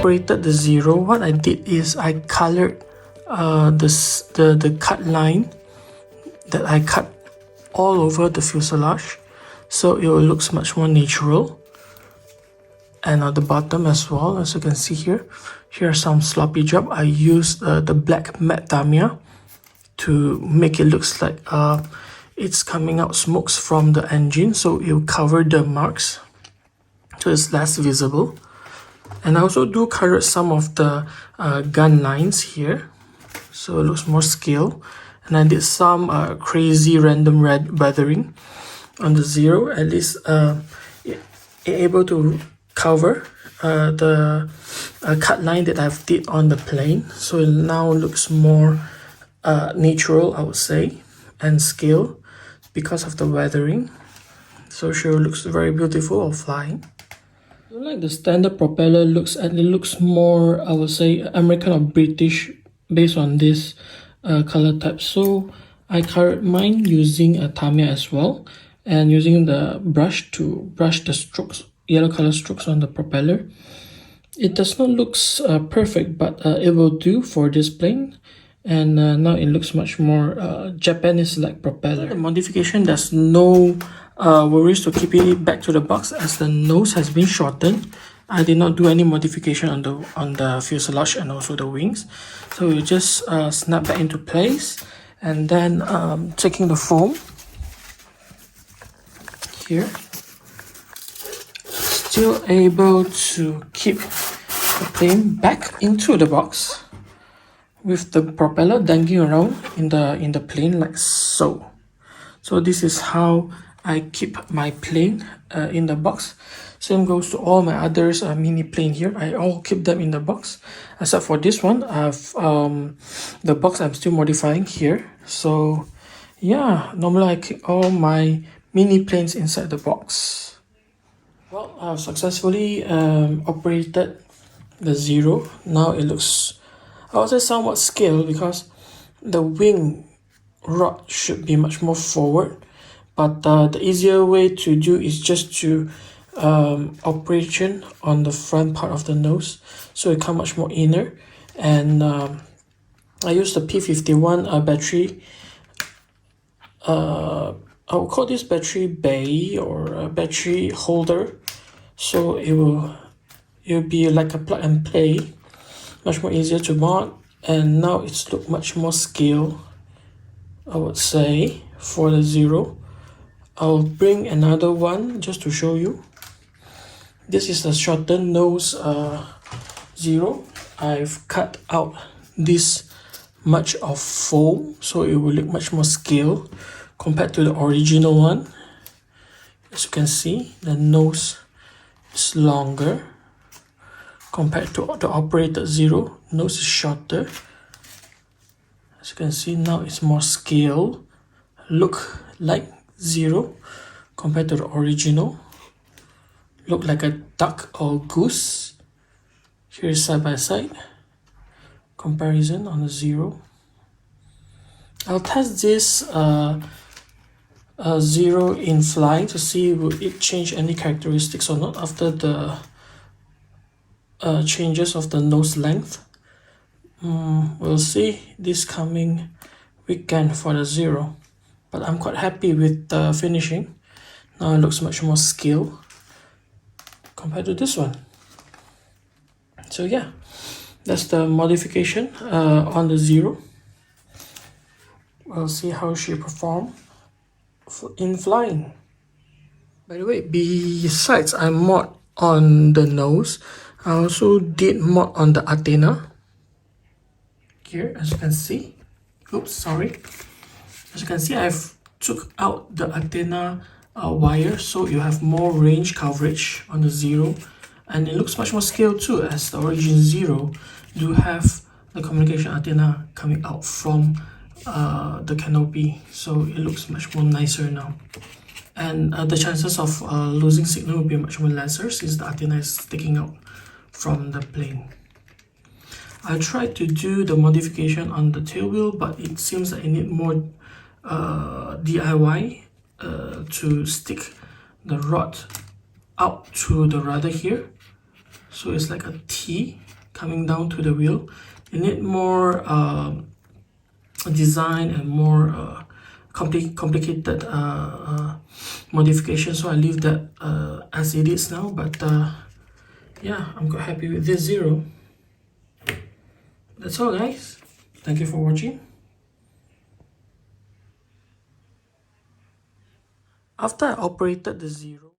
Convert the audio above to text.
operated the Zero, what I did is I colored the cut line that I cut all over the fuselage, so it looks much more natural. And at the bottom as well, as you can see here, here's some sloppy job. I used the black matte Tamiya to make it looks like it's coming out smokes from the engine, so it will cover the marks so it's less visible. And I also do color some of the gun lines here, so it looks more scale. And I did some crazy random red weathering on the Zero. At least it able to cover the cut line that I've did on the plane, so it now looks more natural, I would say, and scale because of the weathering. So sure, looks very beautiful while flying. Like the standard propeller looks, and it looks more, I would say, American or British based on this color type. So I colored mine using a Tamiya as well, and using the brush to brush the strokes, yellow color strokes on the propeller. It does not look perfect, but it will do for this plane. And now it looks much more Japanese-like propeller. The modification, there's no worries to keep it back to the box, as the nose has been shortened. I did not do any modification on the fuselage and also the wings, so you just snap that into place. And then taking the foam here, still able to keep the plane back into the box with the propeller dangling around in the plane like so. So this is how I keep my plane in the box. Same goes to all my others mini plane here. I all keep them in the box, except for this one. I've the box I'm still modifying here. So yeah, normally I keep all my mini planes inside the box. Well, I've successfully operated the Zero. Now it looks, I would say, somewhat scale, because the wing rod should be much more forward. But the easier way to do is just to operation on the front part of the nose, so it comes much more inner. And I use the P51 battery. I will call this battery bay or a battery holder, so it will be like a plug and play, much more easier to mount. And now it's look much more scale, I would say, for the Zero. I'll bring another one just to show you. This is the shortened nose Zero. I've cut out this much of foam, so it will look much more scale compared to the original one. As you can see, the nose is longer compared to the operated Zero. Nose is shorter. As you can see, now it's more scale, look like Zero compared to the original. Look like a duck or goose. Here's side by side comparison on the Zero. I'll test this Zero in flying to see will it change any characteristics or not after the changes of the nose length. We'll see this coming weekend for the Zero, but I'm quite happy with the finishing. Now it looks much more scale compared to this one. So yeah, that's the modification on the Zero. We'll see how she performs in flying. By the way, besides I mod on the nose, I also did mod on the antenna here, as you can see. Oops, sorry. As you can see, I've took out the antenna wire, so you have more range coverage on the Zero, and it looks much more scale too, as the origin Zero do have the communication antenna coming out from the canopy, so it looks much more nicer now. And the chances of losing signal will be much more lesser since the antenna is sticking out from the plane. I tried to do the modification on the tail wheel, but it seems that I need more DIY to stick the rod out to the rudder here, so it's like a T coming down to the wheel. You need more design and more complicated modification, so I leave that as it is now. But yeah, I'm quite happy with this Zero. That's all, guys. Thank you for watching. After I operated the Zero,